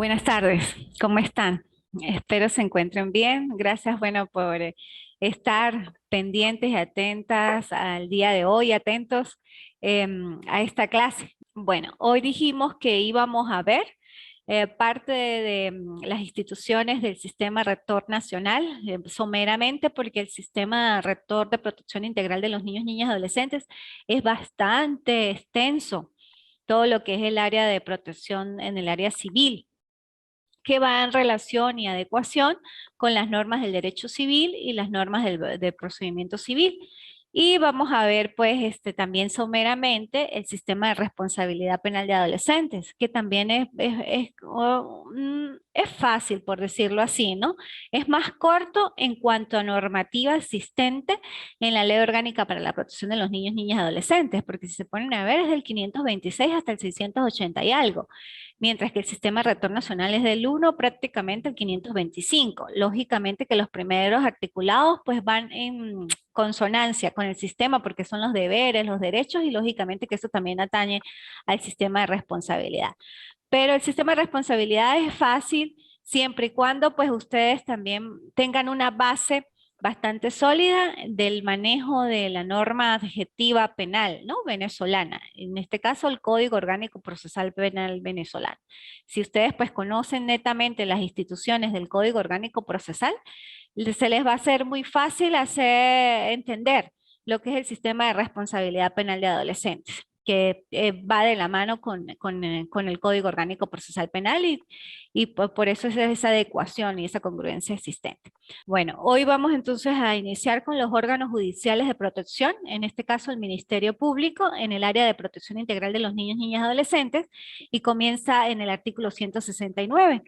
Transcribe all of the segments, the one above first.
Buenas tardes, ¿cómo están? Espero se encuentren bien. Gracias, bueno, por estar pendientes y atentas al día de hoy, atentos a esta clase. Bueno, hoy dijimos que íbamos a ver parte de las instituciones del sistema rector nacional, someramente porque el sistema rector de protección integral de los niños, niñas y adolescentes es bastante extenso, todo lo que es el área de protección en el área civil que va en relación y adecuación con las normas del derecho civil y las normas del procedimiento civil. Y vamos a ver, pues, también someramente el sistema de responsabilidad penal de adolescentes, que también es fácil, por decirlo así, ¿no? Es más corto en cuanto a normativa existente en la Ley Orgánica para la Protección de los Niños, Niñas y Adolescentes, porque si se ponen a ver es del 526 hasta el 680 y algo, mientras que el sistema rector nacional es del 1 prácticamente al 525. Lógicamente que los primeros articulados pues van en consonancia con el sistema porque son los deberes, los derechos y lógicamente que eso también atañe al sistema de responsabilidad. Pero el sistema de responsabilidad es fácil siempre y cuando pues ustedes también tengan una base bastante sólida del manejo de la norma adjetiva penal, ¿no? Venezolana. En este caso, el Código Orgánico Procesal Penal venezolano. Si ustedes pues conocen netamente las instituciones del Código Orgánico Procesal, se les va a hacer muy fácil hacer entender lo que es el sistema de responsabilidad penal de adolescentes, que va de la mano con el Código Orgánico Procesal Penal y por eso es esa adecuación y esa congruencia existente. Bueno, hoy vamos entonces a iniciar con los órganos judiciales de protección, en este caso el Ministerio Público, en el área de protección integral de los niños, niñas y adolescentes, y comienza en el artículo 169.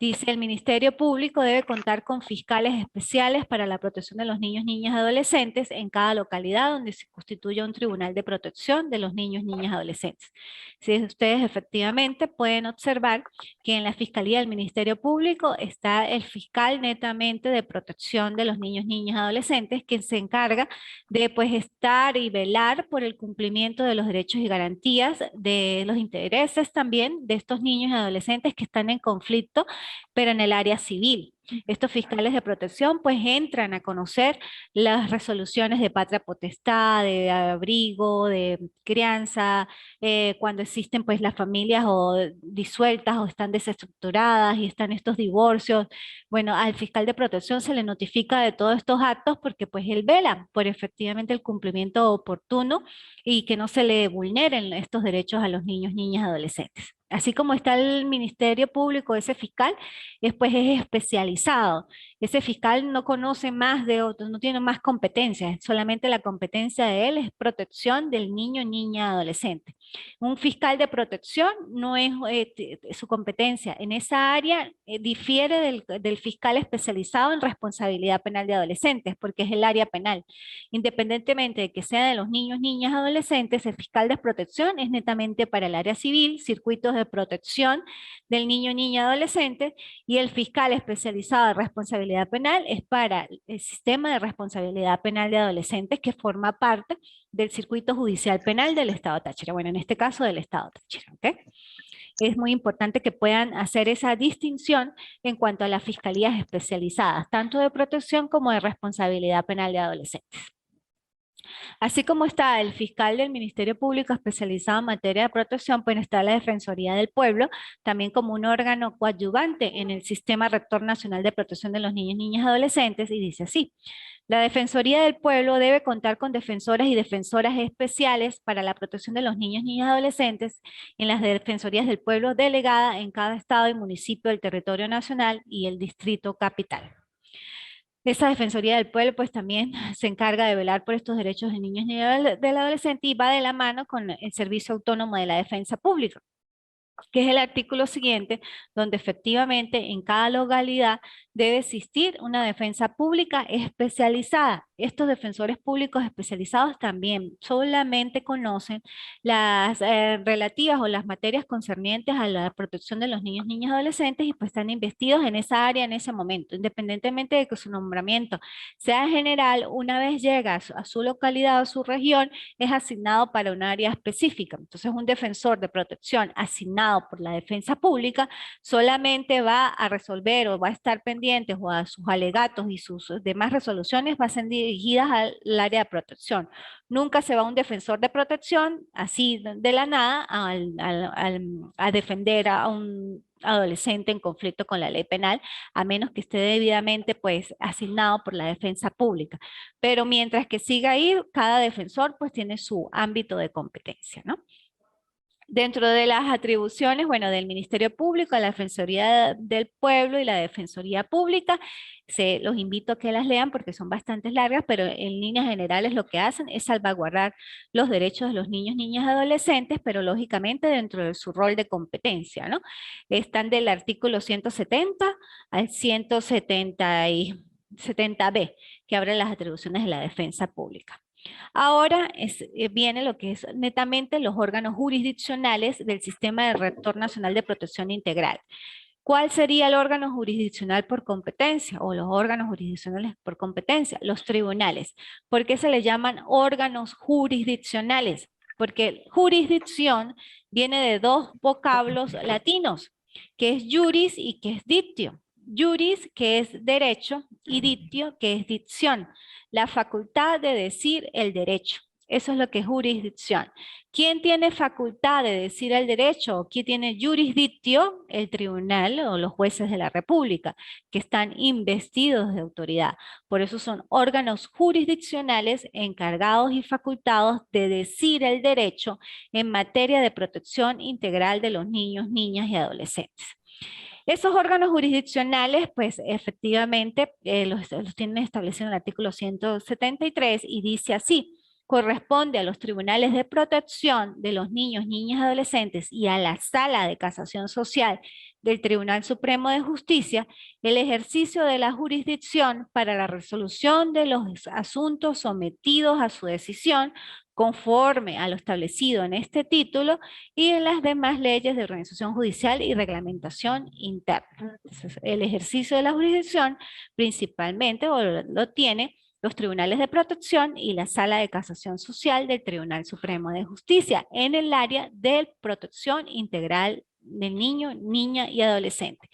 Dice, el Ministerio Público debe contar con fiscales especiales para la protección de los niños, niñas y adolescentes en cada localidad donde se constituya un tribunal de protección de los niños, niñas y adolescentes. Si ustedes efectivamente pueden observar que en la Fiscalía del Ministerio Público está el fiscal netamente de protección de los niños, niñas y adolescentes que se encarga de pues estar y velar por el cumplimiento de los derechos y garantías de los intereses también de estos niños y adolescentes que están en conflicto pero en el área civil. Estos fiscales de protección pues entran a conocer las resoluciones de patria potestad, de abrigo, de crianza, cuando existen pues las familias o disueltas o están desestructuradas y están estos divorcios. Bueno, al fiscal de protección se le notifica de todos estos actos porque pues él vela por efectivamente el cumplimiento oportuno y que no se le vulneren estos derechos a los niños, niñas, adolescentes. Así como está el Ministerio Público, ese fiscal, después es especializado. Ese fiscal no conoce más de otros, no tiene más competencias, solamente la competencia de él es protección del niño, niña, adolescente. Un fiscal de protección no es su competencia. En esa área difiere del fiscal especializado en responsabilidad penal de adolescentes, porque es el área penal. Independientemente de que sea de los niños, niñas, adolescentes, el fiscal de protección es netamente para el área civil, circuitos de protección del niño, niña, adolescente, y el fiscal especializado de responsabilidad penal es para el sistema de responsabilidad penal de adolescentes que forma parte del circuito judicial penal del Estado Táchira. Bueno, en este caso del Estado Táchira, ¿ok? Es muy importante que puedan hacer esa distinción en cuanto a las fiscalías especializadas, tanto de protección como de responsabilidad penal de adolescentes. Así como está el fiscal del Ministerio Público especializado en materia de protección, pues está la Defensoría del Pueblo, también como un órgano coadyuvante en el Sistema Rector Nacional de Protección de los Niños, Niñas y Adolescentes, y dice así. La Defensoría del Pueblo debe contar con defensores y defensoras especiales para la protección de los niños, niñas y adolescentes en las Defensorías del Pueblo delegada en cada estado y municipio del territorio nacional y el distrito capital. Esa Defensoría del Pueblo pues también se encarga de velar por estos derechos de niños y del adolescente y va de la mano con el Servicio Autónomo de la Defensa Pública, que es el artículo siguiente, donde efectivamente en cada localidad debe existir una defensa pública especializada. estos defensores públicos especializados también solamente conocen las relativas o las materias concernientes a la protección de los niños, niñas y adolescentes y pues están investidos en esa área en ese momento, independientemente de que su nombramiento sea general, una vez llega a su localidad o su región, es asignado para un área específica. Entonces, un defensor de protección asignado por la defensa pública solamente va a resolver o va a estar pendiente o a sus alegatos y sus demás resoluciones va a ser dirigidas al área de protección. Nunca se va un defensor de protección así de la nada a defender a un adolescente en conflicto con la ley penal, a menos que esté debidamente pues asignado por la defensa pública. Pero mientras que siga ahí, cada defensor pues tiene su ámbito de competencia, ¿no? Dentro de las atribuciones, bueno, del Ministerio Público, la Defensoría del Pueblo y la Defensoría Pública, los invito a que las lean porque son bastante largas, pero en líneas generales lo que hacen es salvaguardar los derechos de los niños, niñas y adolescentes, pero lógicamente dentro de su rol de competencia, ¿no? Están del artículo 170 al 170B, que abre las atribuciones de la defensa pública. Ahora viene lo que es netamente los órganos jurisdiccionales del Sistema de Rector Nacional de Protección Integral. ¿Cuál sería el órgano jurisdiccional por competencia o los órganos jurisdiccionales por competencia? Los tribunales. ¿Por qué se les llaman órganos jurisdiccionales? Porque jurisdicción viene de dos vocablos latinos, que es juris y que es dictio. Juris, que es derecho, y dictio, que es dicción. La facultad de decir el derecho. Eso es lo que es jurisdicción. ¿Quién tiene facultad de decir el derecho? ¿Quién tiene jurisdictio? El tribunal o los jueces de la República, que están investidos de autoridad. Por eso son órganos jurisdiccionales encargados y facultados de decir el derecho en materia de protección integral de los niños, niñas y adolescentes. Esos órganos jurisdiccionales, pues efectivamente los tienen establecido en el artículo 173 y dice así: corresponde a los tribunales de protección de los niños, niñas y adolescentes y a la Sala de Casación Social del Tribunal Supremo de Justicia el ejercicio de la jurisdicción para la resolución de los asuntos sometidos a su decisión conforme a lo establecido en este título y en las demás leyes de organización judicial y reglamentación interna. Entonces, el ejercicio de la jurisdicción principalmente lo tiene los tribunales de protección y la Sala de Casación Social del Tribunal Supremo de Justicia en el área de protección integral del niño, niña y adolescente.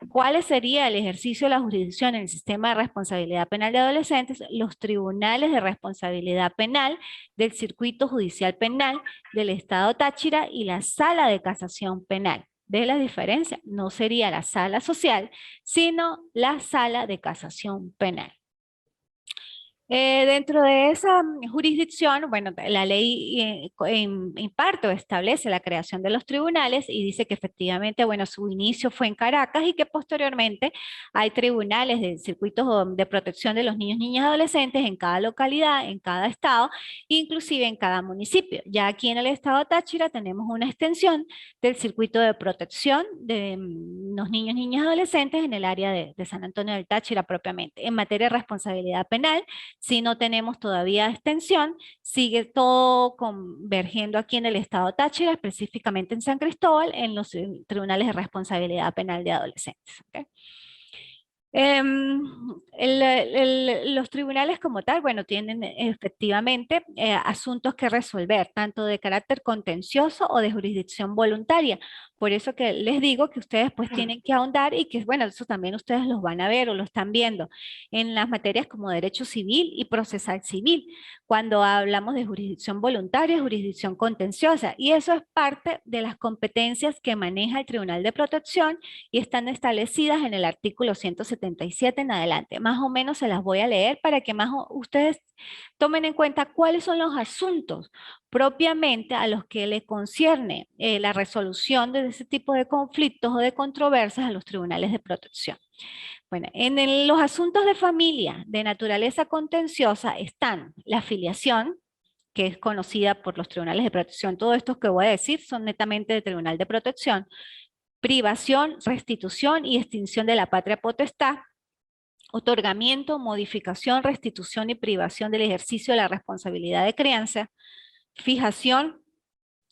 ¿Cuál sería el ejercicio de la jurisdicción en el sistema de responsabilidad penal de adolescentes? Los tribunales de responsabilidad penal del circuito judicial penal del Estado Táchira y la Sala de Casación Penal. ¿Ve la diferencia? No sería la sala social, sino la Sala de Casación Penal. Dentro de esa jurisdicción, bueno, la ley imparte o establece la creación de los tribunales y dice que efectivamente, bueno, su inicio fue en Caracas y que posteriormente hay tribunales de circuitos de protección de los niños, niñas y adolescentes en cada localidad, en cada estado, inclusive en cada municipio. Ya aquí en el estado de Táchira tenemos una extensión del circuito de protección de los niños, niñas y adolescentes en el área de San Antonio del Táchira propiamente. En materia de responsabilidad penal, si no tenemos todavía extensión, sigue todo convergiendo aquí en el estado Táchira, específicamente en San Cristóbal, en los tribunales de responsabilidad penal de adolescentes. ¿Okay? Los tribunales como tal, bueno, tienen efectivamente asuntos que resolver, tanto de carácter contencioso o de jurisdicción voluntaria. Por eso que les digo que ustedes pues tienen que ahondar y que, bueno, eso también ustedes los van a ver o lo están viendo en las materias como derecho civil y procesal civil, cuando hablamos de jurisdicción voluntaria, jurisdicción contenciosa. Y eso es parte de las competencias que maneja el Tribunal de Protección y están establecidas en el artículo 177 en adelante. Más o menos se las voy a leer para que más ustedes tomen en cuenta cuáles son los asuntos propiamente a los que le concierne la resolución de ese tipo de conflictos o de controversias a los tribunales de protección. Bueno, en los asuntos de familia de naturaleza contenciosa están la filiación, que es conocida por los tribunales de protección. Todos estos que voy a decir son netamente de tribunal de protección. Privación, restitución y extinción de la patria potestad, otorgamiento, modificación, restitución y privación del ejercicio de la responsabilidad de crianza, fijación,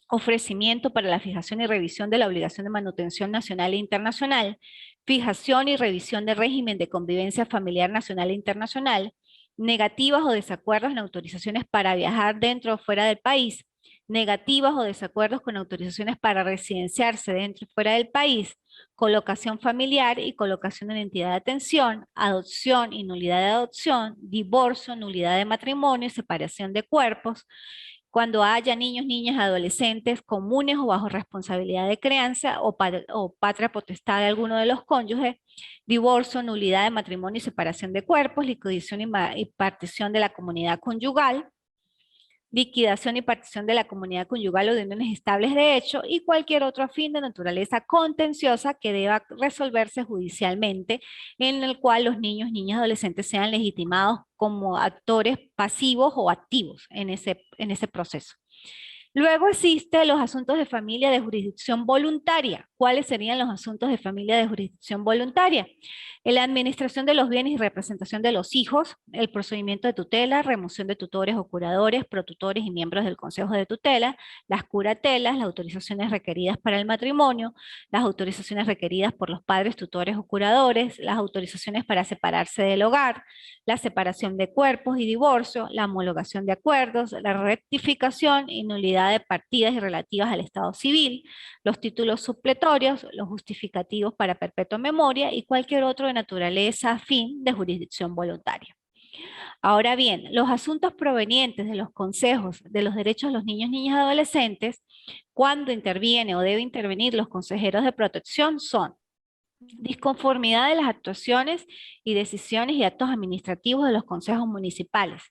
ofrecimiento para la fijación y revisión de la obligación de manutención nacional e internacional, fijación y revisión del régimen de convivencia familiar nacional e internacional, negativas o desacuerdos en autorizaciones para viajar dentro o fuera del país, negativas o desacuerdos con autorizaciones para residenciarse dentro y fuera del país, colocación familiar y colocación en entidad de atención, adopción y nulidad de adopción, divorcio, nulidad de matrimonio y separación de cuerpos, cuando haya niños, niñas, adolescentes comunes o bajo responsabilidad de crianza o patria potestad de alguno de los cónyuges, divorcio, nulidad de matrimonio y separación de cuerpos, liquidación y partición de la comunidad conyugal, liquidación y partición de la comunidad conyugal o de uniones estables de hecho y cualquier otro fin de naturaleza contenciosa que deba resolverse judicialmente, en el cual los niños, niñas, adolescentes sean legitimados como actores pasivos o activos en ese proceso. Luego existen los asuntos de familia de jurisdicción voluntaria. ¿Cuáles serían los asuntos de familia de jurisdicción voluntaria? La administración de los bienes y representación de los hijos, el procedimiento de tutela, remoción de tutores o curadores, protutores y miembros del consejo de tutela, las curatelas, las autorizaciones requeridas para el matrimonio, las autorizaciones requeridas por los padres, tutores o curadores, las autorizaciones para separarse del hogar, la separación de cuerpos y divorcio, la homologación de acuerdos, la rectificación y nulidad de partidas y relativas al estado civil, los títulos supletorios, los justificativos para perpetua memoria y cualquier otro de naturaleza afín de jurisdicción voluntaria. Ahora bien, los asuntos provenientes de los consejos de los derechos de los niños, niñas y adolescentes, cuando interviene o debe intervenir los consejeros de protección son disconformidad de las actuaciones y decisiones y actos administrativos de los consejos municipales.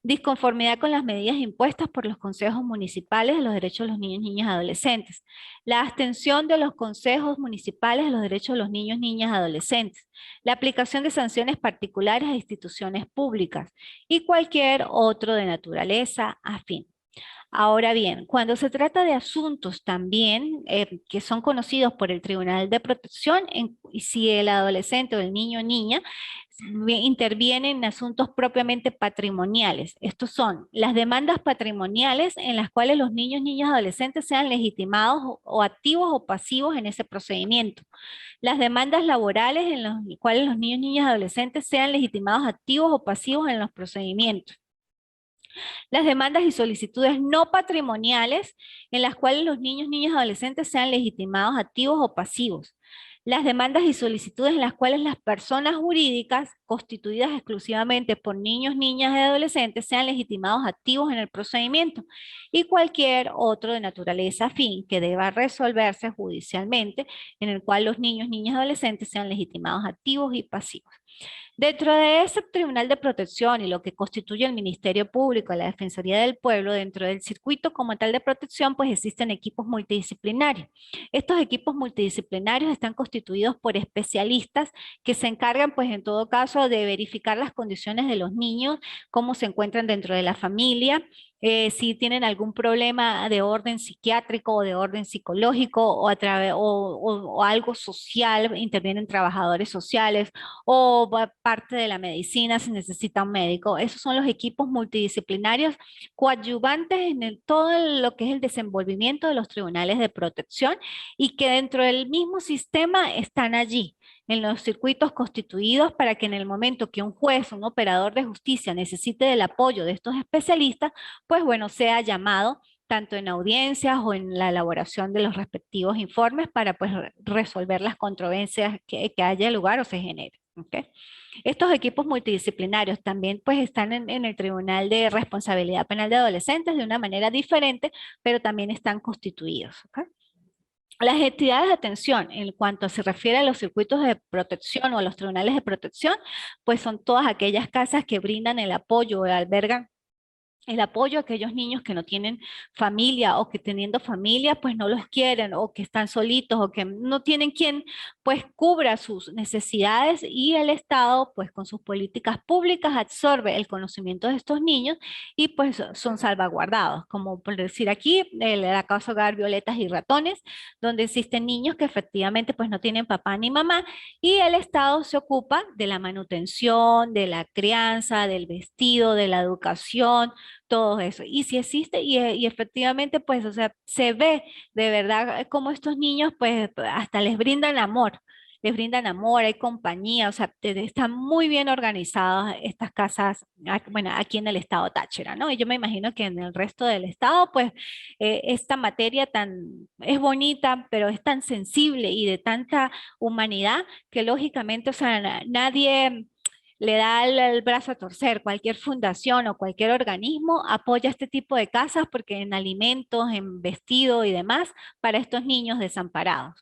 Disconformidad con las medidas impuestas por los consejos municipales de los derechos de los niños, niñas y adolescentes. La abstención de los consejos municipales de los derechos de los niños, niñas y adolescentes. La aplicación de sanciones particulares a instituciones públicas y cualquier otro de naturaleza afín. Ahora bien, cuando se trata de asuntos también que son conocidos por el Tribunal de Protección, si el adolescente o el niño o niña interviene en asuntos propiamente patrimoniales. Estos son las demandas patrimoniales en las cuales los niños, niñas, adolescentes sean legitimados o activos o pasivos en ese procedimiento. Las demandas laborales en las cuales los niños, niñas, adolescentes sean legitimados activos o pasivos en los procedimientos. Las demandas y solicitudes no patrimoniales en las cuales los niños, niñas y adolescentes sean legitimados activos o pasivos. Las demandas y solicitudes en las cuales las personas jurídicas constituidas exclusivamente por niños, niñas y adolescentes sean legitimados activos en el procedimiento y cualquier otro de naturaleza afín que deba resolverse judicialmente en el cual los niños, niñas y adolescentes sean legitimados activos y pasivos. Dentro de ese Tribunal de Protección y lo que constituye el Ministerio Público, la Defensoría del Pueblo, dentro del circuito como tal de protección, pues existen equipos multidisciplinarios. Estos equipos multidisciplinarios están constituidos por especialistas que se encargan, pues en todo caso, de verificar las condiciones de los niños, cómo se encuentran dentro de la familia, si tienen algún problema de orden psiquiátrico o de orden psicológico o algo social, intervienen trabajadores sociales o parte de la medicina si necesita un médico. Esos son los equipos multidisciplinarios coadyuvantes en todo lo que es el desenvolvimiento de los tribunales de protección y que dentro del mismo sistema están allí en los circuitos constituidos para que en el momento que un juez, un operador de justicia necesite del apoyo de estos especialistas, pues bueno, sea llamado tanto en audiencias o en la elaboración de los respectivos informes para pues resolver las controversias que haya lugar o se genere. ¿Okay? Estos equipos multidisciplinarios también pues están en el Tribunal de Responsabilidad Penal de Adolescentes de una manera diferente, pero también están constituidos. ¿Okay? Las entidades de atención, en cuanto se refiere a los circuitos de protección o a los tribunales de protección, pues son todas aquellas casas que brindan el apoyo o albergan el apoyo a aquellos niños que no tienen familia o que teniendo familia pues no los quieren o que están solitos o que no tienen quien pues cubra sus necesidades, y el Estado pues con sus políticas públicas absorbe el conocimiento de estos niños y pues son salvaguardados, como por decir aquí la Casa Hogar Violetas y Ratones, donde existen niños que efectivamente pues no tienen papá ni mamá, y el Estado se ocupa de la manutención, de la crianza, del vestido, de la educación, todo eso. Y si existe, y efectivamente, pues, o sea, se ve de verdad cómo estos niños, pues, hasta les brindan amor, hay compañía, o sea, están muy bien organizadas estas casas, bueno, aquí en el estado Táchira, ¿no? Y yo me imagino que en el resto del estado, pues, esta materia es bonita, pero es tan sensible y de tanta humanidad que lógicamente, o sea, nadie le da el brazo a torcer. Cualquier fundación o cualquier organismo apoya este tipo de casas porque en alimentos, en vestido y demás para estos niños desamparados.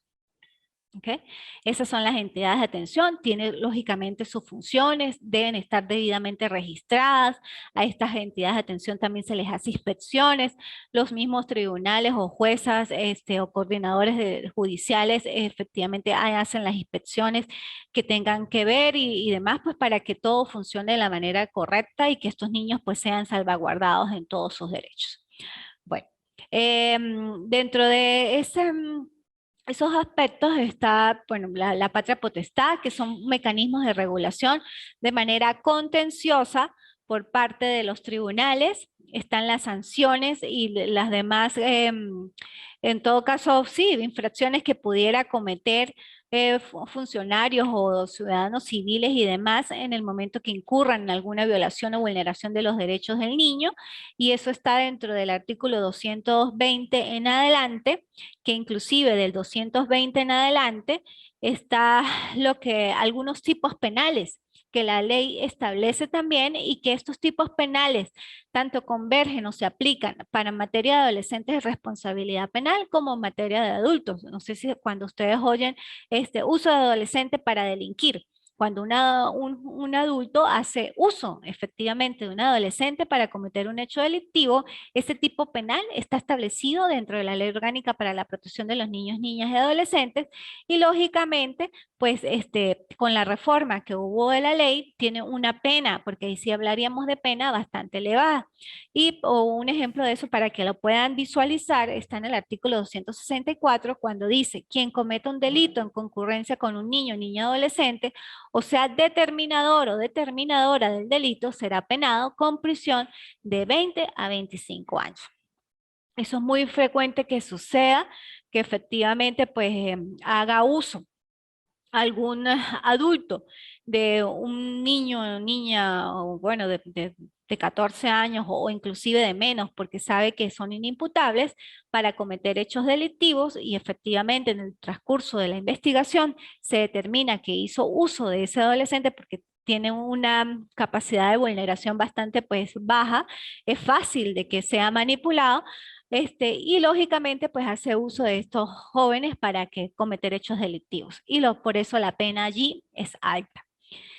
¿Ok? Esas son las entidades de atención, tienen lógicamente sus funciones, deben estar debidamente registradas. A estas entidades de atención también se les hace inspecciones. Los mismos tribunales o juezas o coordinadores judiciales efectivamente hacen las inspecciones que tengan que ver y demás, pues para que todo funcione de la manera correcta y que estos niños pues sean salvaguardados en todos sus derechos. Bueno, dentro de esos aspectos está, bueno, la patria potestad, que son mecanismos de regulación de manera contenciosa por parte de los tribunales. Están las sanciones y las demás, en todo caso, sí, infracciones que pudiera cometer funcionarios o ciudadanos civiles y demás en el momento que incurran en alguna violación o vulneración de los derechos del niño. Y eso está dentro del artículo 220 en adelante, que inclusive del 220 en adelante está lo que algunos tipos penales que la ley establece también, y que estos tipos penales tanto convergen o se aplican para materia de adolescentes de responsabilidad penal como en materia de adultos. No sé si cuando ustedes oyen este uso de adolescente para delinquir, cuando un adulto hace uso efectivamente de un adolescente para cometer un hecho delictivo, ese tipo penal está establecido dentro de la Ley Orgánica para la Protección de los Niños, Niñas y Adolescentes, y lógicamente, pues con la reforma que hubo de la ley, tiene una pena, porque ahí sí hablaríamos de pena bastante elevada. Y o un ejemplo de eso para que lo puedan visualizar está en el artículo 264 cuando dice, quien cometa un delito en concurrencia con un niño, niña, adolescente, o sea, determinador o determinadora del delito, será penado con prisión de 20 a 25 años. Eso es muy frecuente que suceda, que efectivamente pues haga uso algún adulto de un niño o niña, o bueno, de 14 años o inclusive de menos, porque sabe que son inimputables para cometer hechos delictivos, y efectivamente en el transcurso de la investigación se determina que hizo uso de ese adolescente porque tiene una capacidad de vulneración bastante pues baja, es fácil de que sea manipulado, y lógicamente pues hace uso de estos jóvenes para que cometer hechos delictivos, y por eso la pena allí es alta.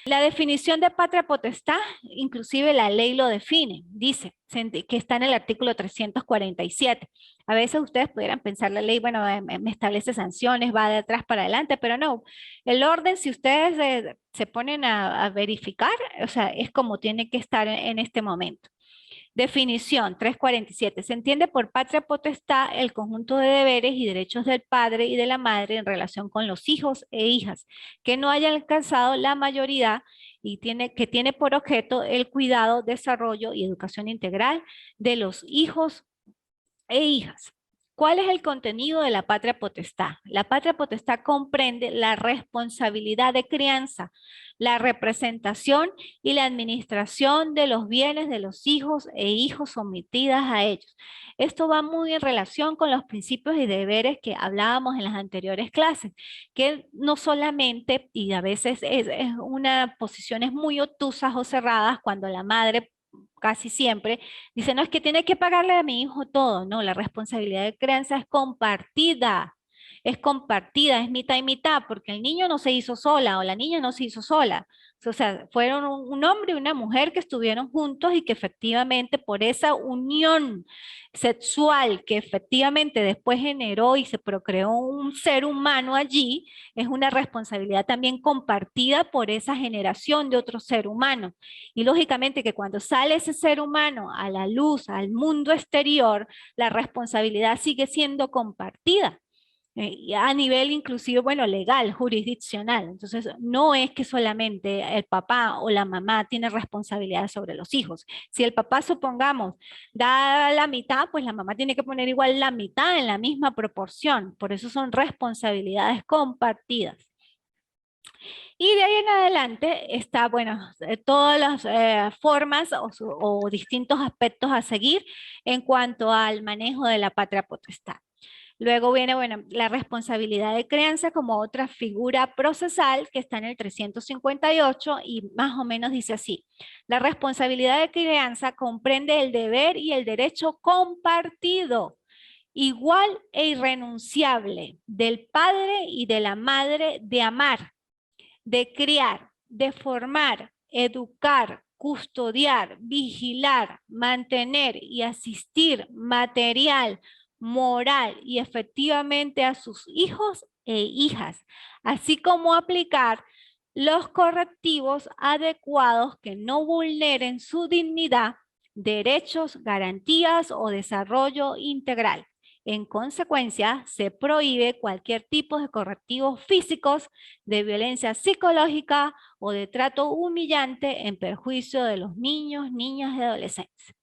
La definición de patria potestad, inclusive la ley lo define, dice que está en el artículo 347. A veces ustedes pudieran pensar la ley, bueno, me establece sanciones, va de atrás para adelante, pero no. El orden, si ustedes se ponen a verificar, o sea, es como tiene que estar en este momento. Definición 347. Se entiende por patria potestad el conjunto de deberes y derechos del padre y de la madre en relación con los hijos e hijas que no hayan alcanzado la mayoría y que tiene por objeto el cuidado, desarrollo y educación integral de los hijos e hijas. ¿Cuál es el contenido de la patria potestad? La patria potestad comprende la responsabilidad de crianza, la representación y la administración de los bienes de los hijos e hijos sometidas a ellos. Esto va muy en relación con los principios y deberes que hablábamos en las anteriores clases, que no solamente, y a veces es una posiciones muy obtusas o cerradas cuando la madre casi siempre, dice, no, es que tiene que pagarle a mi hijo todo. No, la responsabilidad de crianza es compartida, es mitad y mitad, porque el niño no se hizo sola o la niña no se hizo sola. O sea, fueron un hombre y una mujer que estuvieron juntos y que efectivamente por esa unión sexual que efectivamente después generó y se procreó un ser humano allí, es una responsabilidad también compartida por esa generación de otro ser humano. Y lógicamente que cuando sale ese ser humano a la luz, al mundo exterior, la responsabilidad sigue siendo compartida. Y a nivel inclusive, bueno, legal, jurisdiccional. Entonces, no es que solamente el papá o la mamá tiene responsabilidad sobre los hijos. Si el papá, supongamos, da la mitad, pues la mamá tiene que poner igual la mitad en la misma proporción. Por eso son responsabilidades compartidas. Y de ahí en adelante está, bueno, todas las formas o distintos aspectos a seguir en cuanto al manejo de la patria potestad. Luego viene, bueno, la responsabilidad de crianza como otra figura procesal que está en el 358 y más o menos dice así. La responsabilidad de crianza comprende el deber y el derecho compartido, igual e irrenunciable, del padre y de la madre de amar, de criar, de formar, educar, custodiar, vigilar, mantener y asistir material, moral y efectivamente a sus hijos e hijas, así como aplicar los correctivos adecuados que no vulneren su dignidad, derechos, garantías o desarrollo integral. En consecuencia, se prohíbe cualquier tipo de correctivos físicos, de violencia psicológica o de trato humillante en perjuicio de los niños, niñas y adolescentes.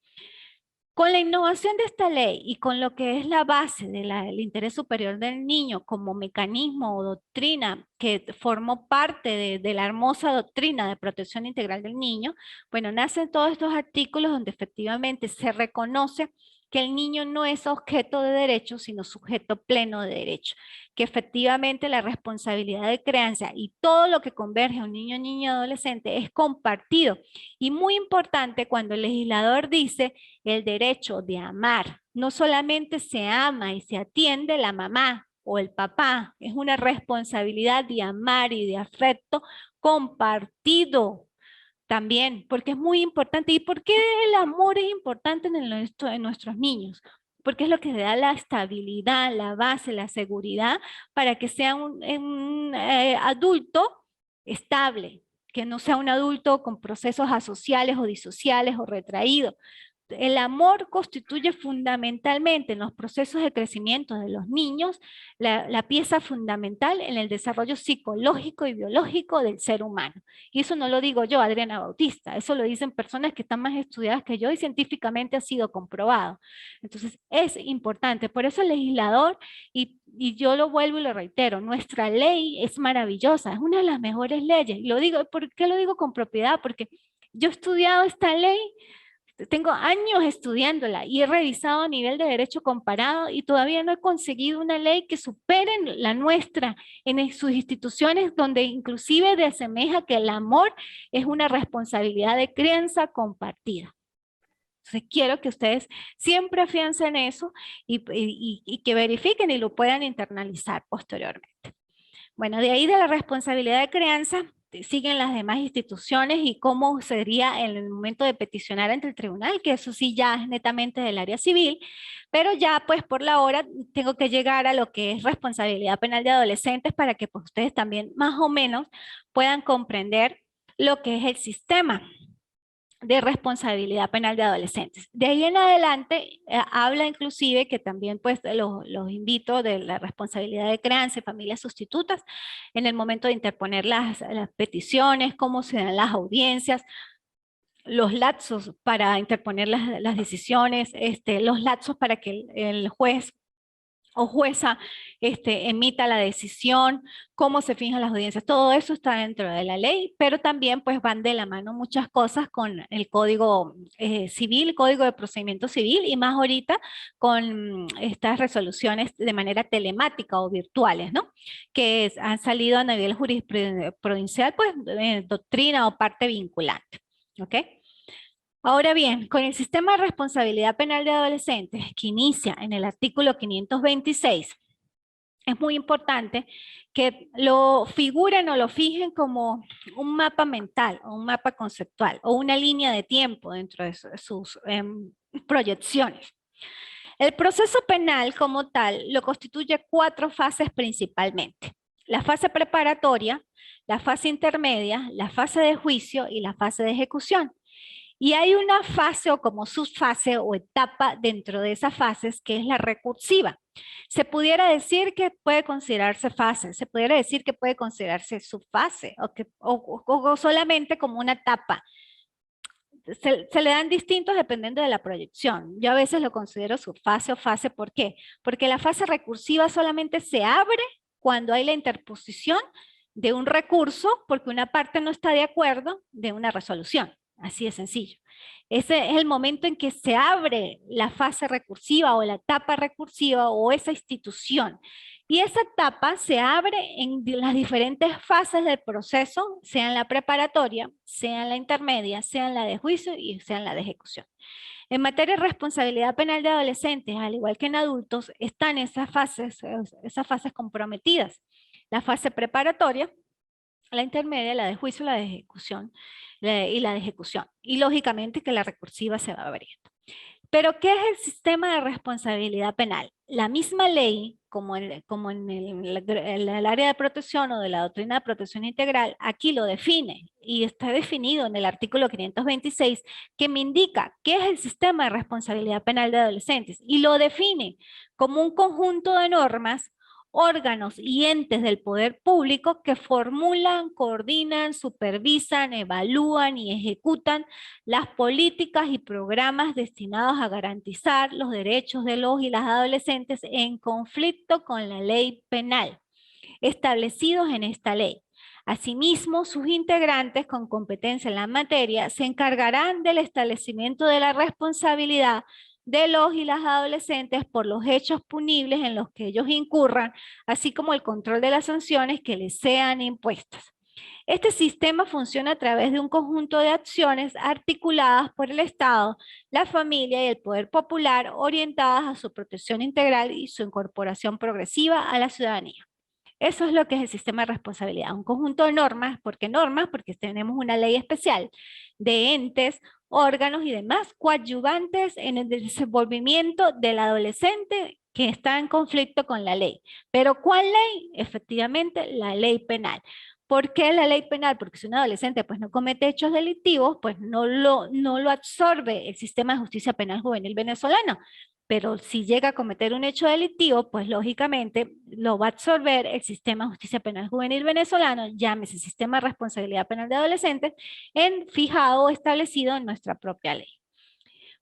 Con la innovación de esta ley y con lo que es la base del interés superior del niño como mecanismo o doctrina que formó parte de la hermosa doctrina de protección integral del niño, bueno, nacen todos estos artículos donde efectivamente se reconoce que el niño no es objeto de derecho, sino sujeto pleno de derecho, que efectivamente la responsabilidad de crianza y todo lo que converge a un niño, niña, adolescente es compartido. Y muy importante cuando el legislador dice el derecho de amar. No solamente se ama y se atiende la mamá o el papá, es una responsabilidad de amar y de afecto compartido también, porque es muy importante. ¿Y por qué el amor es importante en nuestros niños? Porque es lo que le da la estabilidad, la base, la seguridad para que sea un adulto estable, que no sea un adulto con procesos asociales o disociales o retraído. El amor constituye fundamentalmente en los procesos de crecimiento de los niños la pieza fundamental en el desarrollo psicológico y biológico del ser humano. Y eso no lo digo yo, Adriana Bautista, eso lo dicen personas que están más estudiadas que yo y científicamente ha sido comprobado. Entonces es importante, por eso el legislador, y yo lo vuelvo y lo reitero, nuestra ley es maravillosa, es una de las mejores leyes. Y lo digo, ¿por qué lo digo con propiedad? Porque yo he estudiado esta ley. Tengo años estudiándola y he revisado a nivel de derecho comparado y todavía no he conseguido una ley que supere la nuestra en sus instituciones donde inclusive desemeja que el amor es una responsabilidad de crianza compartida. Entonces quiero que ustedes siempre afiancen eso y que verifiquen y lo puedan internalizar posteriormente. Bueno, de ahí de la responsabilidad de crianza siguen las demás instituciones y cómo sería en el momento de peticionar ante el tribunal, que eso sí ya es netamente del área civil, pero ya pues por la hora tengo que llegar a lo que es responsabilidad penal de adolescentes para que pues ustedes también más o menos puedan comprender lo que es el sistema de responsabilidad penal de adolescentes. De ahí en adelante habla inclusive que también pues los invito de la responsabilidad de crianza y familias sustitutas en el momento de interponer las peticiones, cómo se dan las audiencias, los lapsos para interponer las decisiones, los lapsos para que el juez o jueza emita la decisión, cómo se fijan las audiencias, todo eso está dentro de la ley, pero también pues van de la mano muchas cosas con el Código Civil, Código de Procedimiento Civil y más ahorita con estas resoluciones de manera telemática o virtuales, ¿no? Que han salido a nivel jurisprudencial, pues doctrina o parte vinculante, ¿ok? Ahora bien, con el sistema de responsabilidad penal de adolescentes que inicia en el artículo 526 es muy importante que lo figuren o lo fijen como un mapa mental o un mapa conceptual o una línea de tiempo dentro de sus proyecciones. El proceso penal como tal lo constituye 4 fases principalmente. La fase preparatoria, la fase intermedia, la fase de juicio y la fase de ejecución. Y hay una fase o como subfase o etapa dentro de esas fases que es la recursiva. Se pudiera decir que puede considerarse fase, se pudiera decir que puede considerarse subfase o solamente como una etapa. Se le dan distintos dependiendo de la proyección. Yo a veces lo considero subfase o fase. ¿Por qué? Porque la fase recursiva solamente se abre cuando hay la interposición de un recurso porque una parte no está de acuerdo de una resolución. Así de sencillo. Ese es el momento en que se abre la fase recursiva o la etapa recursiva o esa institución. Y esa etapa se abre en las diferentes fases del proceso, sea en la preparatoria, sea en la intermedia, sea en la de juicio y sea en la de ejecución. En materia de responsabilidad penal de adolescentes, al igual que en adultos, están esas fases comprometidas. La fase preparatoria, la intermedia, la de juicio, la de ejecución y la de ejecución. Y lógicamente que la recursiva se va abriendo. Pero ¿qué es el sistema de responsabilidad penal? La misma ley, como en el área de protección o de la doctrina de protección integral, aquí lo define y está definido en el artículo 526 que me indica qué es el sistema de responsabilidad penal de adolescentes y lo define como un conjunto de normas, órganos y entes del poder público que formulan, coordinan, supervisan, evalúan y ejecutan las políticas y programas destinados a garantizar los derechos de los y las adolescentes en conflicto con la ley penal, establecidos en esta ley. Asimismo, sus integrantes con competencia en la materia se encargarán del establecimiento de la responsabilidad de los y las adolescentes por los hechos punibles en los que ellos incurran, así como el control de las sanciones que les sean impuestas. Este sistema funciona a través de un conjunto de acciones articuladas por el Estado, la familia y el poder popular orientadas a su protección integral y su incorporación progresiva a la ciudadanía. Eso es lo que es el sistema de responsabilidad, un conjunto de normas, ¿por qué normas? Porque tenemos una ley especial de entes, órganos y demás coadyuvantes en el desenvolvimiento del adolescente que está en conflicto con la ley. ¿Pero cuál ley? Efectivamente, la ley penal. ¿Por qué la ley penal? Porque si un adolescente pues, no comete hechos delictivos, pues no lo absorbe el sistema de justicia penal juvenil venezolano. Pero si llega a cometer un hecho delictivo, pues lógicamente lo va a absorber el sistema de justicia penal juvenil venezolano, llámese sistema de responsabilidad penal de adolescentes, fijado o establecido en nuestra propia ley.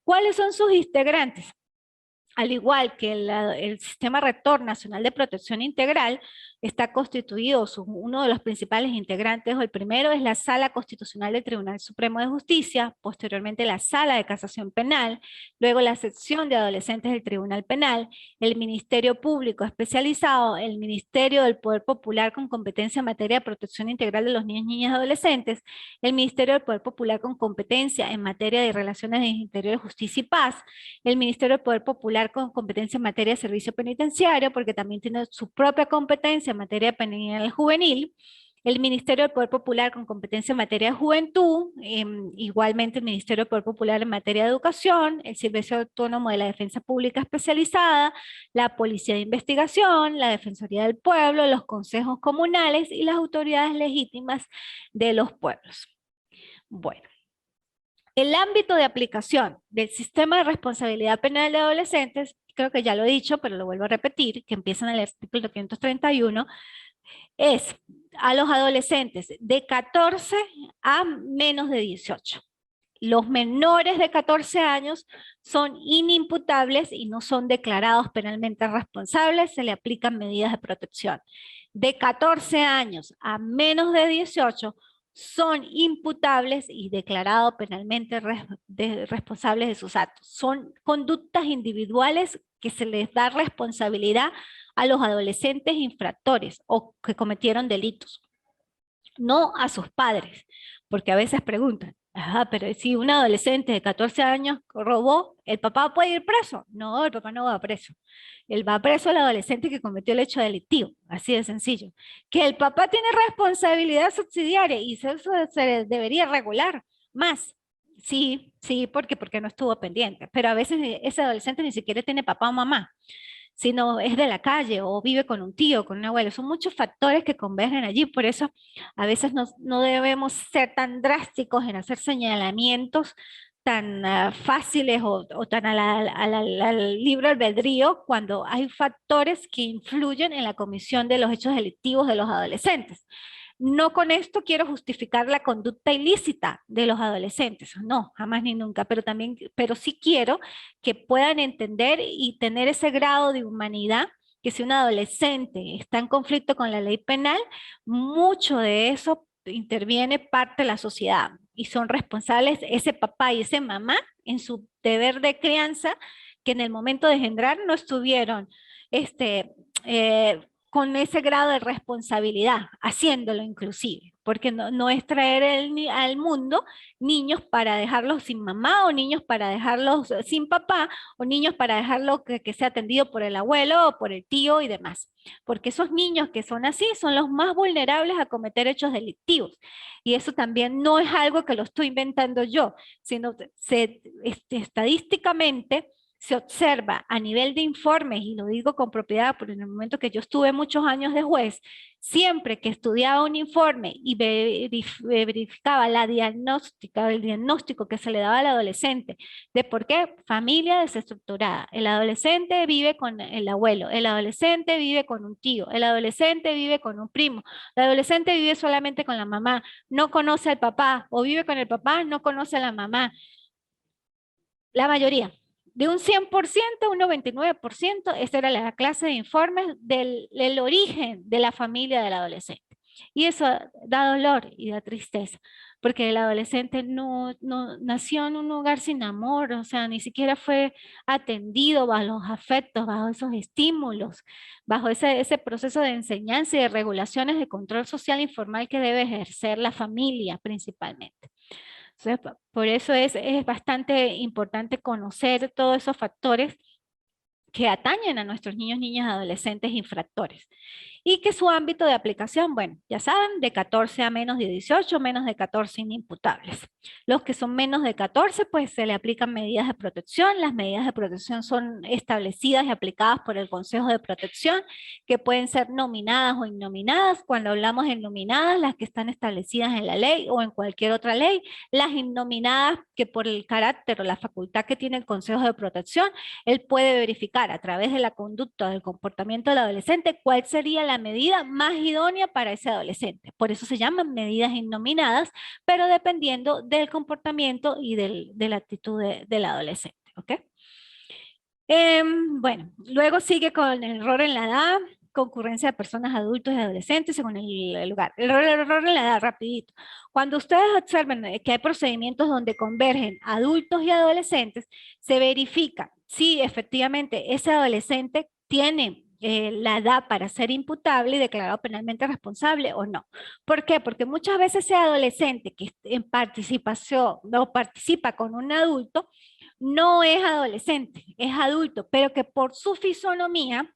¿Cuáles son sus integrantes? Al igual que el Sistema Rector Nacional de Protección Integral, está constituido, uno de los principales integrantes, o el primero es la Sala Constitucional del Tribunal Supremo de Justicia, posteriormente la Sala de Casación Penal, luego la Sección de Adolescentes del Tribunal Penal, el Ministerio Público Especializado, el Ministerio del Poder Popular con competencia en materia de protección integral de los niños, niñas y adolescentes, el Ministerio del Poder Popular con competencia en materia de relaciones de interior, justicia y paz, el Ministerio del Poder Popular con competencia en materia de servicio penitenciario, porque también tiene su propia competencia en materia penal juvenil, el Ministerio del Poder Popular con competencia en materia de juventud, igualmente el Ministerio del Poder Popular en materia de educación, el Servicio Autónomo de la Defensa Pública Especializada, la Policía de Investigación, la Defensoría del Pueblo, los consejos comunales y las autoridades legítimas de los pueblos. Bueno. El ámbito de aplicación del sistema de responsabilidad penal de adolescentes, creo que ya lo he dicho, pero lo vuelvo a repetir, que empieza en el artículo 531, es a los adolescentes de 14 a menos de 18. Los menores de 14 años son inimputables y no son declarados penalmente responsables, se le aplican medidas de protección. De 14 años a menos de 18 son imputables y declarados penalmente responsables de sus actos. Son conductas individuales que se les da responsabilidad a los adolescentes infractores o que cometieron delitos, no a sus padres, porque a veces preguntan, Ah, pero si un adolescente de 14 años robó, ¿el papá puede ir preso? No, el papá no va preso. Él va preso el adolescente que cometió el hecho delictivo, así de sencillo. Que el papá tiene responsabilidad subsidiaria y eso se debería regular más. Sí, sí, porque no estuvo pendiente. Pero a veces ese adolescente ni siquiera tiene papá o mamá, sino es de la calle o vive con un tío, con un abuelo. Son muchos factores que convergen allí, por eso a veces no debemos ser tan drásticos en hacer señalamientos tan fáciles o tan al libre albedrío cuando hay factores que influyen en la comisión de los hechos delictivos de los adolescentes. No con esto quiero justificar la conducta ilícita de los adolescentes, no, jamás ni nunca, pero sí quiero que puedan entender y tener ese grado de humanidad que si un adolescente está en conflicto con la ley penal, mucho de eso interviene parte de la sociedad y son responsables ese papá y ese mamá en su deber de crianza que en el momento de engendrar no estuvieron con ese grado de responsabilidad, haciéndolo inclusive, porque no es traer al mundo niños para dejarlos sin mamá o niños para dejarlos sin papá o niños para dejarlo que sea atendido por el abuelo o por el tío y demás. Porque esos niños que son así son los más vulnerables a cometer hechos delictivos. Y eso también no es algo que lo estoy inventando yo, sino estadísticamente se observa a nivel de informes, y lo digo con propiedad, porque en el momento que yo estuve muchos años de juez, siempre que estudiaba un informe y verificaba el diagnóstico que se le daba al adolescente, de por qué familia desestructurada, el adolescente vive con el abuelo, el adolescente vive con un tío, el adolescente vive con un primo, el adolescente vive solamente con la mamá, no conoce al papá, o vive con el papá, no conoce a la mamá, la mayoría. De un 100%, un 99%, esa era la clase de informes del origen de la familia del adolescente. Y eso da dolor y da tristeza, porque el adolescente no nació en un lugar sin amor, o sea, ni siquiera fue atendido bajo los afectos, bajo esos estímulos, bajo ese proceso de enseñanza y de regulaciones de control social informal que debe ejercer la familia principalmente. Entonces, por eso es bastante importante conocer todos esos factores que atañen a nuestros niños, niñas, adolescentes infractores. Y que su ámbito de aplicación, bueno, ya saben, de 14 a menos de 18, menos de 14 inimputables. Los que son menos de 14, pues se le aplican medidas de protección. Las medidas de protección son establecidas y aplicadas por el Consejo de Protección, que pueden ser nominadas o innominadas. Cuando hablamos de nominadas, las que están establecidas en la ley o en cualquier otra ley. Las innominadas, que por el carácter o la facultad que tiene el Consejo de Protección, él puede verificar a través de la conducta o del comportamiento del adolescente cuál sería la medida más idónea para ese adolescente. Por eso se llaman medidas innominadas, pero dependiendo del comportamiento y de la actitud del adolescente. ¿Ok? Bueno, luego sigue con el error en la edad, concurrencia de personas adultos y adolescentes según el lugar. El error en la edad, rapidito. Cuando ustedes observen que hay procedimientos donde convergen adultos y adolescentes, se verifica si efectivamente ese adolescente tiene la edad para ser imputable y declarado penalmente responsable o no. ¿Por qué? Porque muchas veces ese adolescente que en participación o participa con un adulto no es adolescente, es adulto, pero que por su fisonomía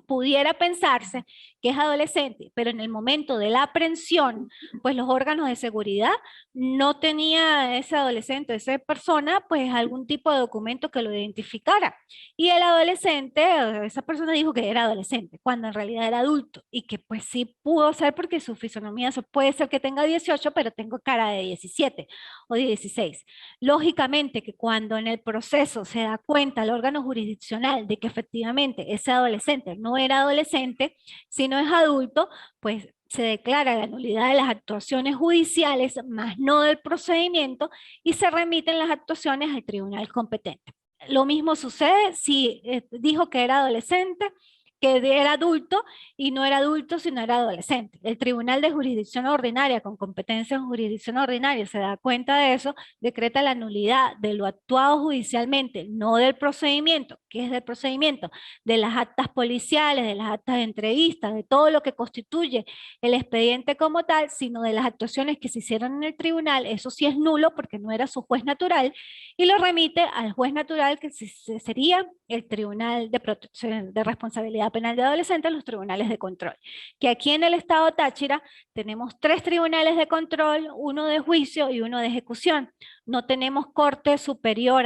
pudiera pensarse que es adolescente, pero en el momento de la aprehensión, pues los órganos de seguridad no tenía ese adolescente, esa persona, pues algún tipo de documento que lo identificara. Y el adolescente, esa persona dijo que era adolescente, cuando en realidad era adulto, y que pues sí pudo ser porque su fisonomía puede ser que tenga 18, pero tengo cara de 17 o 16. Lógicamente que cuando en el proceso se da cuenta el órgano jurisdiccional de que efectivamente ese adolescente no era adolescente, sino es adulto, pues se declara la nulidad de las actuaciones judiciales, más no del procedimiento, y se remiten las actuaciones al tribunal competente. Lo mismo sucede si dijo que era adolescente que era adulto y no era adulto sino era adolescente. El Tribunal de Jurisdicción Ordinaria con competencia en jurisdicción ordinaria se da cuenta de eso, decreta la nulidad de lo actuado judicialmente, no del procedimiento, que es del procedimiento, de las actas policiales, de las actas de entrevistas, de todo lo que constituye el expediente como tal, sino de las actuaciones que se hicieron en el tribunal. Eso sí es nulo porque no era su juez natural, y lo remite al juez natural, que sería el Tribunal de Protección de Responsabilidad Penal de Adolescentes, los tribunales de control. Que aquí en el estado Táchira tenemos 3 tribunales de control, uno de juicio y uno de ejecución. No tenemos corte superior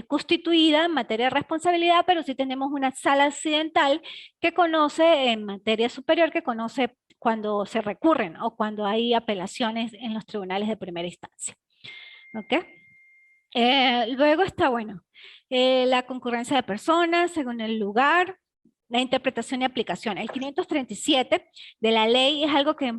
constituida en materia de responsabilidad, pero sí tenemos una sala accidental que conoce en materia superior, que conoce cuando se recurren o cuando hay apelaciones en los tribunales de primera instancia. ¿Ok? Luego está, bueno, la concurrencia de personas según el lugar, la interpretación y aplicación. El 537 de la ley es algo que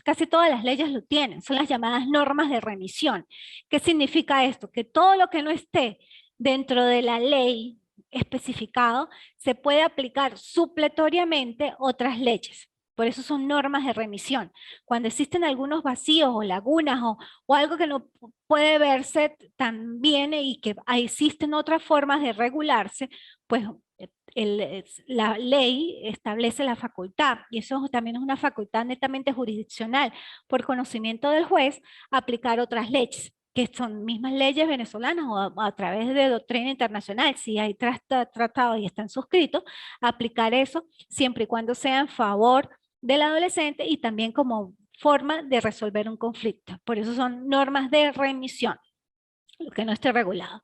casi todas las leyes lo tienen, son las llamadas normas de remisión. ¿Qué significa esto? Que todo lo que no esté dentro de la ley especificado se puede aplicar supletoriamente otras leyes. Por eso son normas de remisión. Cuando existen algunos vacíos o lagunas o algo que no puede verse tan bien y que existen otras formas de regularse, pues la ley establece la facultad, y eso también es una facultad netamente jurisdiccional, por conocimiento del juez, aplicar otras leyes, que son mismas leyes venezolanas o a través de doctrina internacional, si hay tratados y están suscritos, aplicar eso siempre y cuando sea en favor del adolescente y también como forma de resolver un conflicto. Por eso son normas de remisión, lo que no esté regulado.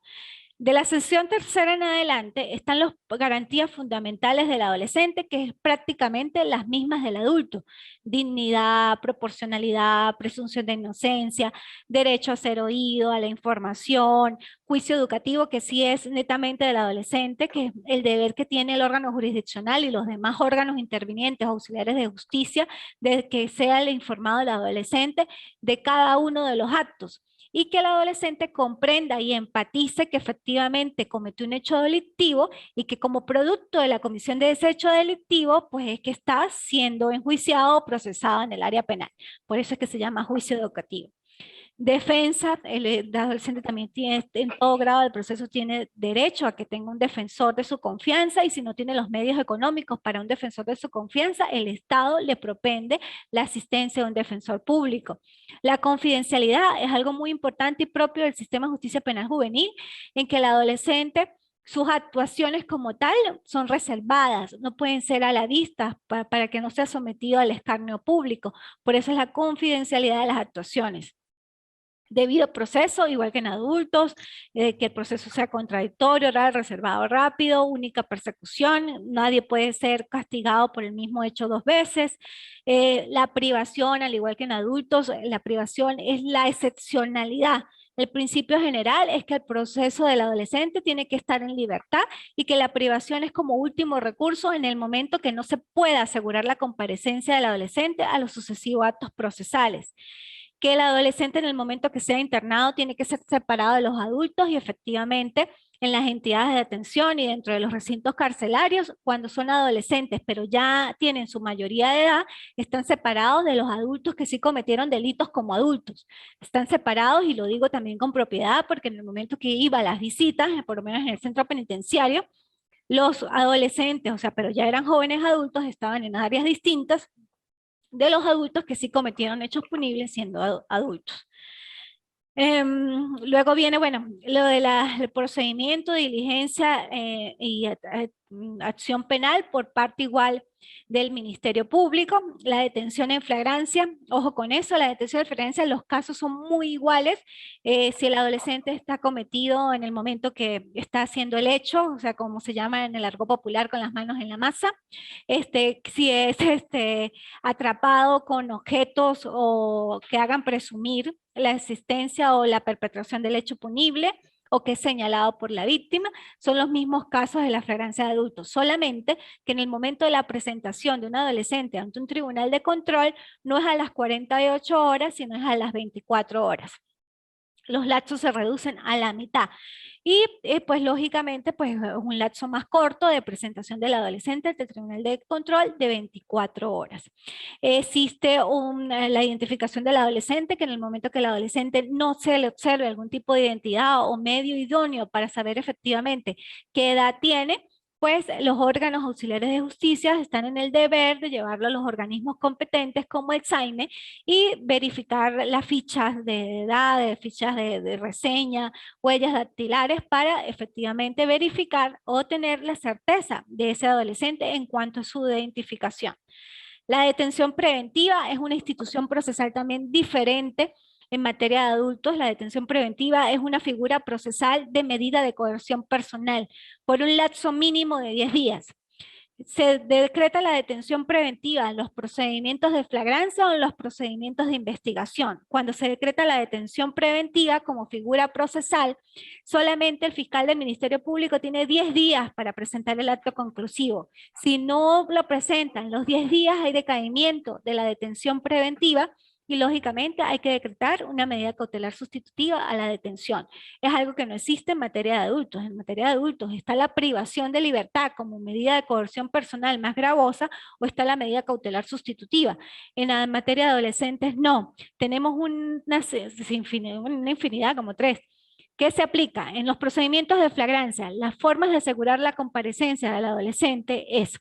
De la sección tercera en adelante están las garantías fundamentales del adolescente, que es prácticamente las mismas del adulto. Dignidad, proporcionalidad, presunción de inocencia, derecho a ser oído, a la información, juicio educativo, que sí es netamente del adolescente, que es el deber que tiene el órgano jurisdiccional y los demás órganos intervinientes, auxiliares de justicia, de que sea el informado del adolescente de cada uno de los actos, y que el adolescente comprenda y empatice que efectivamente cometió un hecho delictivo y que como producto de la comisión de ese hecho delictivo, pues es que está siendo enjuiciado o procesado en el área penal. Por eso es que se llama juicio educativo. Defensa, el adolescente también tiene, en todo grado del proceso, tiene derecho a que tenga un defensor de su confianza, y si no tiene los medios económicos para un defensor de su confianza, el Estado le propende la asistencia de un defensor público. La confidencialidad es algo muy importante y propio del sistema de justicia penal juvenil, en que el adolescente, sus actuaciones como tal son reservadas, no pueden ser a la vista para que no sea sometido al escarnio público. Por eso es la confidencialidad de las actuaciones. Debido proceso, igual que en adultos, que el proceso sea contradictorio, oral, reservado, rápido, única persecución, nadie puede ser castigado por el mismo hecho 2 veces. La privación, al igual que en adultos, la privación es la excepcionalidad. El principio general es que el proceso del adolescente tiene que estar en libertad y que la privación es como último recurso en el momento que no se pueda asegurar la comparecencia del adolescente a los sucesivos actos procesales. Que el adolescente en el momento que sea internado tiene que ser separado de los adultos, y efectivamente en las entidades de atención y dentro de los recintos carcelarios, cuando son adolescentes pero ya tienen su mayoría de edad, están separados de los adultos que sí cometieron delitos como adultos. Están separados, y lo digo también con propiedad porque en el momento que iba a las visitas, por lo menos en el centro penitenciario, los adolescentes, o sea, pero ya eran jóvenes adultos, estaban en áreas distintas de los adultos que sí cometieron hechos punibles siendo adultos. Luego viene, bueno, lo del procedimiento, diligencia y acción penal por parte igual del Ministerio Público. La detención en flagrancia, ojo con eso, la detención en flagrancia, los casos son muy iguales. Si el adolescente está cometido en el momento que está haciendo el hecho, o sea, como se llama en el argot popular, con las manos en la masa. Si es atrapado con objetos o que hagan presumir la existencia o la perpetración del hecho punible, o que es señalado por la víctima, son los mismos casos de la flagrancia de adultos, solamente que en el momento de la presentación de un adolescente ante un tribunal de control no es a las 48 horas, sino es a las 24 horas. los lapsos se reducen a la mitad. Y pues lógicamente pues un lapso más corto de presentación del adolescente ante el Tribunal de Control de 24 horas. Existe la identificación del adolescente, que en el momento que el adolescente no se le observe algún tipo de identidad o medio idóneo para saber efectivamente qué edad tiene, pues los órganos auxiliares de justicia están en el deber de llevarlo a los organismos competentes como el SAIME y verificar las fichas de edad, de fichas de reseña, huellas dactilares para efectivamente verificar o tener la certeza de ese adolescente en cuanto a su identificación. La detención preventiva es una institución procesal también diferente en materia de adultos. La detención preventiva es una figura procesal de medida de coerción personal por un lapso mínimo de 10 días. Se decreta la detención preventiva en los procedimientos de flagrancia o en los procedimientos de investigación. Cuando se decreta la detención preventiva como figura procesal, solamente el fiscal del Ministerio Público tiene 10 días para presentar el acto conclusivo. Si no lo presentan los 10 días, hay decaimiento de la detención preventiva y lógicamente hay que decretar una medida cautelar sustitutiva a la detención. Es algo que no existe en materia de adultos. En materia de adultos está la privación de libertad como medida de coerción personal más gravosa o está la medida cautelar sustitutiva. En la materia de adolescentes no. Tenemos una infinidad, como 3. ¿Qué se aplica? En los procedimientos de flagrancia, las formas de asegurar la comparecencia del adolescente es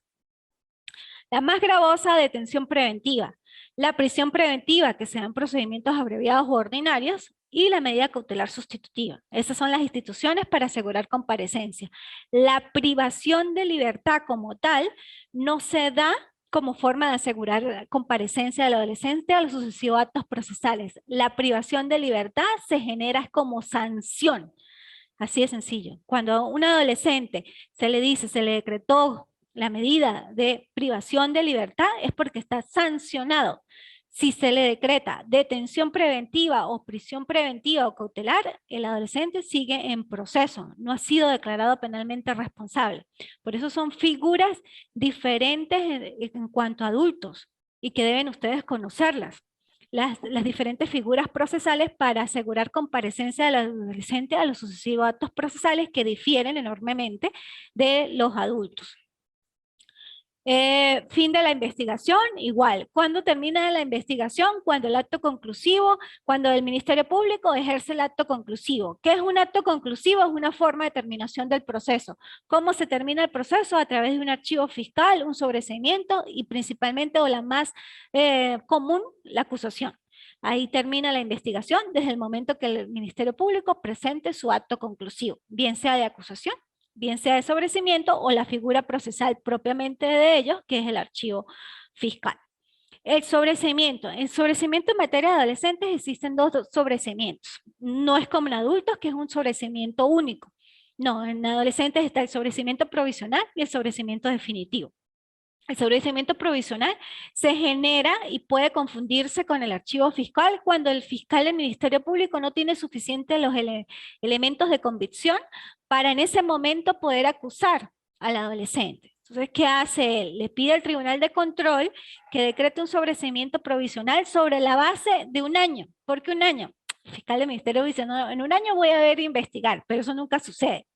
la más gravosa, detención preventiva, la prisión preventiva, que sean procedimientos abreviados o ordinarios, y la medida cautelar sustitutiva. Esas son las instituciones para asegurar comparecencia. La privación de libertad como tal no se da como forma de asegurar comparecencia del adolescente a los sucesivos actos procesales. La privación de libertad se genera como sanción. Así de sencillo. Cuando a un adolescente se le dice, se le decretó la medida de privación de libertad, es porque está sancionado. Si se le decreta detención preventiva o prisión preventiva o cautelar, el adolescente sigue en proceso, no ha sido declarado penalmente responsable. Por eso son figuras diferentes en cuanto a adultos y que deben ustedes conocerlas. Las diferentes figuras procesales para asegurar comparecencia del adolescente a los sucesivos actos procesales que difieren enormemente de los adultos. Fin de la investigación, igual. ¿Cuándo termina la investigación? Cuando el acto conclusivo, cuando el Ministerio Público ejerce el acto conclusivo. ¿Qué es un acto conclusivo? Es una forma de terminación del proceso. ¿Cómo se termina el proceso? A través de un archivo fiscal, un sobreseimiento y principalmente, o la más común, la acusación. Ahí termina la investigación desde el momento que el Ministerio Público presente su acto conclusivo, bien sea de acusación, bien sea de sobreseimiento o la figura procesal propiamente de ellos, que es el archivo fiscal. El sobreseimiento. En sobreseimiento en materia de adolescentes existen dos sobreseimientos. No es como en adultos, que es un sobreseimiento único. No, en adolescentes está el sobreseimiento provisional y el sobreseimiento definitivo. El sobreseimiento provisional se genera y puede confundirse con el archivo fiscal cuando el fiscal del Ministerio Público no tiene suficientes los elementos de convicción para en ese momento poder acusar al adolescente. Entonces, ¿qué hace él? Le pide al Tribunal de Control que decrete un sobreseimiento provisional sobre la base de un año. ¿Por qué un año? El fiscal del ministerio dice, no, en un año voy a ver investigar, pero eso nunca sucede.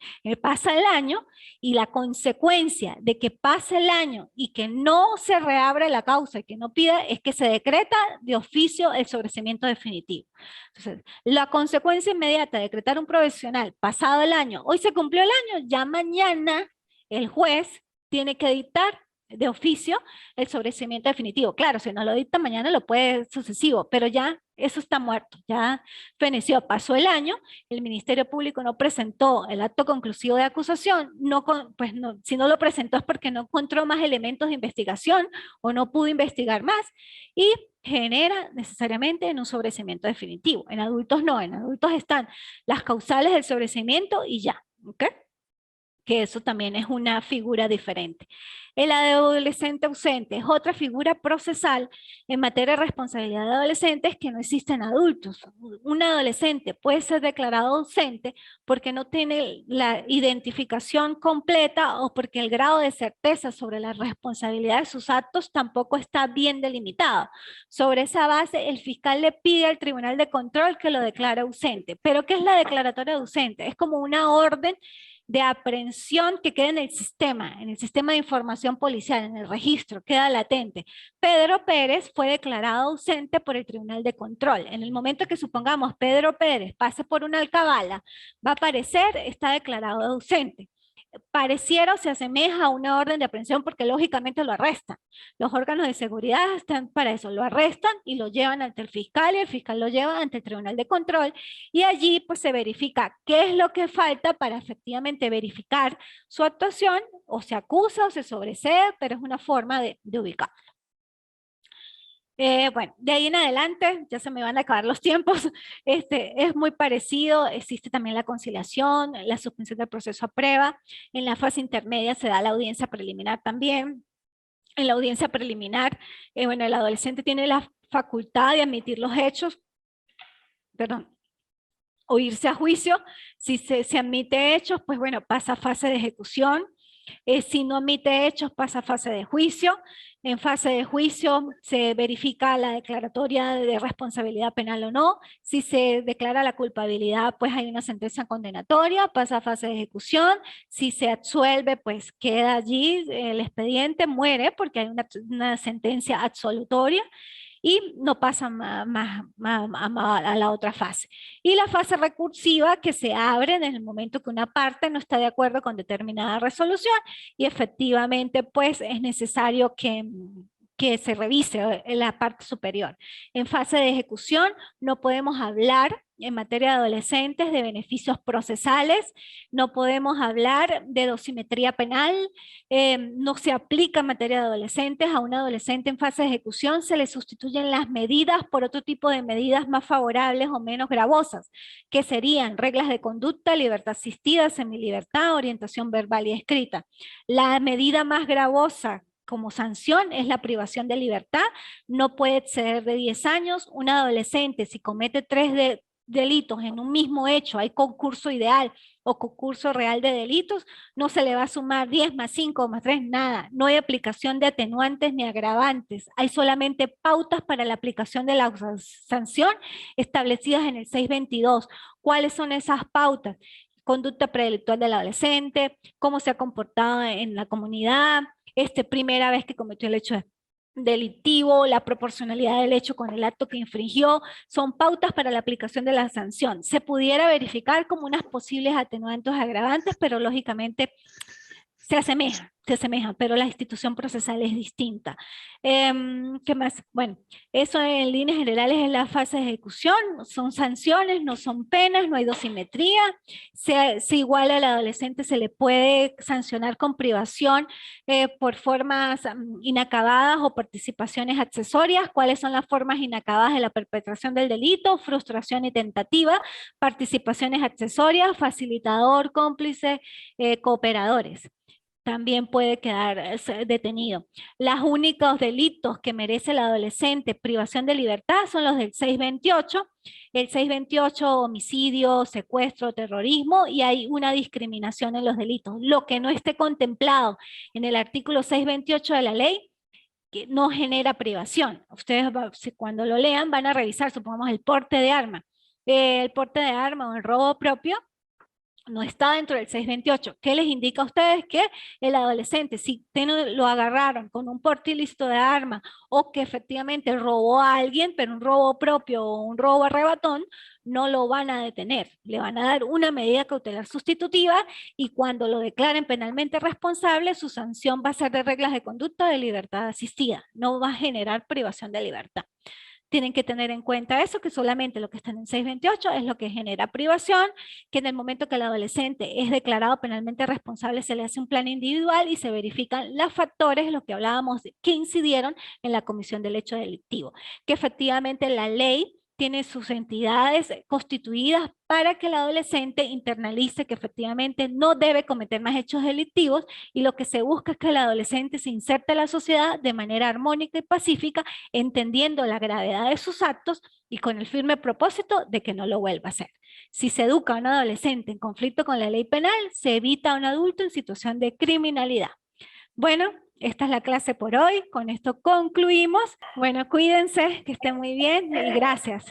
Pasa el año y la consecuencia de que pase el año y que no se reabra la causa y que no pida es que se decreta de oficio el sobreseimiento definitivo. Entonces, la consecuencia inmediata de decretar un provisional pasado el año, hoy se cumplió el año, ya mañana el juez tiene que dictar de oficio el sobreseimiento definitivo. Claro, si no lo dicta mañana lo puede sucesivo, pero ya eso está muerto, ya feneció, pasó el año, el Ministerio Público no presentó el acto conclusivo de acusación, pues no, si no lo presentó es porque no encontró más elementos de investigación o no pudo investigar más y genera necesariamente en un sobreseimiento definitivo. En adultos no, en adultos están las causales del sobreseimiento y ya, ¿ok? que eso también es una figura diferente. El adolescente ausente es otra figura procesal en materia de responsabilidad de adolescentes que no existen adultos. Un adolescente puede ser declarado ausente porque no tiene la identificación completa o porque el grado de certeza sobre la responsabilidad de sus actos tampoco está bien delimitado. Sobre esa base, el fiscal le pide al Tribunal de Control que lo declare ausente. ¿Pero qué es la declaratoria de ausente? Es como una orden de aprehensión que queda en el sistema de información policial, en el registro, queda latente. Pedro Pérez fue declarado ausente por el Tribunal de Control. En el momento que supongamos Pedro Pérez pase por una alcabala, va a aparecer, está declarado ausente. Pareciera o se asemeja a una orden de aprehensión porque lógicamente lo arrestan. Los órganos de seguridad están para eso, lo arrestan y lo llevan ante el fiscal y el fiscal lo lleva ante el Tribunal de Control y allí pues se verifica qué es lo que falta para efectivamente verificar su actuación, o se acusa o se sobresee, pero es una forma de ubicar. Bueno, de ahí en adelante, ya se me van a acabar los tiempos, es muy parecido, existe también la conciliación, la suspensión del proceso a prueba, en la fase intermedia se da la audiencia preliminar también. En la audiencia preliminar, bueno, el adolescente tiene la facultad de admitir los hechos, perdón, o irse a juicio. Si se admite hechos, pues bueno, pasa a fase de ejecución. Si no admite hechos, pasa a fase de juicio. En fase de juicio se verifica la declaratoria de responsabilidad penal o no. Si se declara la culpabilidad, pues hay una sentencia condenatoria, pasa a fase de ejecución. Si se absuelve, pues queda allí el expediente, muere porque hay una sentencia absolutoria y no pasa a la otra fase. Y la fase recursiva que se abre en el momento que una parte no está de acuerdo con determinada resolución y efectivamente pues es necesario que se revise la parte superior. En fase de ejecución no podemos hablar en materia de adolescentes de beneficios procesales, no podemos hablar de dosimetría penal, no se aplica en materia de adolescentes. A un adolescente en fase de ejecución se le sustituyen las medidas por otro tipo de medidas más favorables o menos gravosas, que serían reglas de conducta, libertad asistida, semilibertad, orientación verbal y escrita. La medida más gravosa como sanción es la privación de libertad, no puede exceder de 10 años. Un adolescente, si comete 3 delitos en un mismo hecho, hay concurso ideal o concurso real de delitos, no se le va a sumar 10 más 5 más 3, nada. No hay aplicación de atenuantes ni agravantes. Hay solamente pautas para la aplicación de la sanción establecidas en el 622. ¿Cuáles son esas pautas? Conducta predelictual del adolescente, cómo se ha comportado en la comunidad, primera vez que cometió el hecho delictivo, la proporcionalidad del hecho con el acto que infringió, son pautas para la aplicación de la sanción. Se pudiera verificar como unas posibles atenuantes agravantes, pero lógicamente se asemeja, pero la institución procesal es distinta. ¿Qué más? Bueno, eso en líneas generales es la fase de ejecución, son sanciones, no son penas, no hay dosimetría, se iguala al adolescente, se le puede sancionar con privación por formas inacabadas o participaciones accesorias. ¿Cuáles son las formas inacabadas de la perpetración del delito? Frustración y tentativa, participaciones accesorias, facilitador, cómplice, cooperadores. También puede quedar detenido. Los únicos delitos que merece el adolescente privación de libertad son los del 628, el 628 homicidio, secuestro, terrorismo, y hay una discriminación en los delitos. Lo que no esté contemplado en el artículo 628 de la ley, que no genera privación. Ustedes cuando lo lean van a revisar, supongamos, el porte de arma. El porte de arma o el robo propio no está dentro del 628. ¿Qué les indica a ustedes? Que el adolescente, si lo agarraron con un porte ilícito de arma o que efectivamente robó a alguien, pero un robo propio o un robo arrebatón, no lo van a detener. Le van a dar una medida cautelar sustitutiva y cuando lo declaren penalmente responsable, su sanción va a ser de reglas de conducta de libertad asistida. No va a generar privación de libertad. Tienen que tener en cuenta eso, que solamente lo que está en el 628 es lo que genera privación, que en el momento que el adolescente es declarado penalmente responsable se le hace un plan individual y se verifican los factores, lo que hablábamos, que incidieron en la comisión del hecho delictivo. Que efectivamente la ley tiene sus entidades constituidas para que el adolescente internalice que efectivamente no debe cometer más hechos delictivos, y lo que se busca es que el adolescente se inserte en la sociedad de manera armónica y pacífica, entendiendo la gravedad de sus actos y con el firme propósito de que no lo vuelva a hacer. Si se educa a un adolescente en conflicto con la ley penal, se evita a un adulto en situación de criminalidad. Bueno, esta es la clase por hoy. Con esto concluimos. Bueno, cuídense, que estén muy bien y gracias.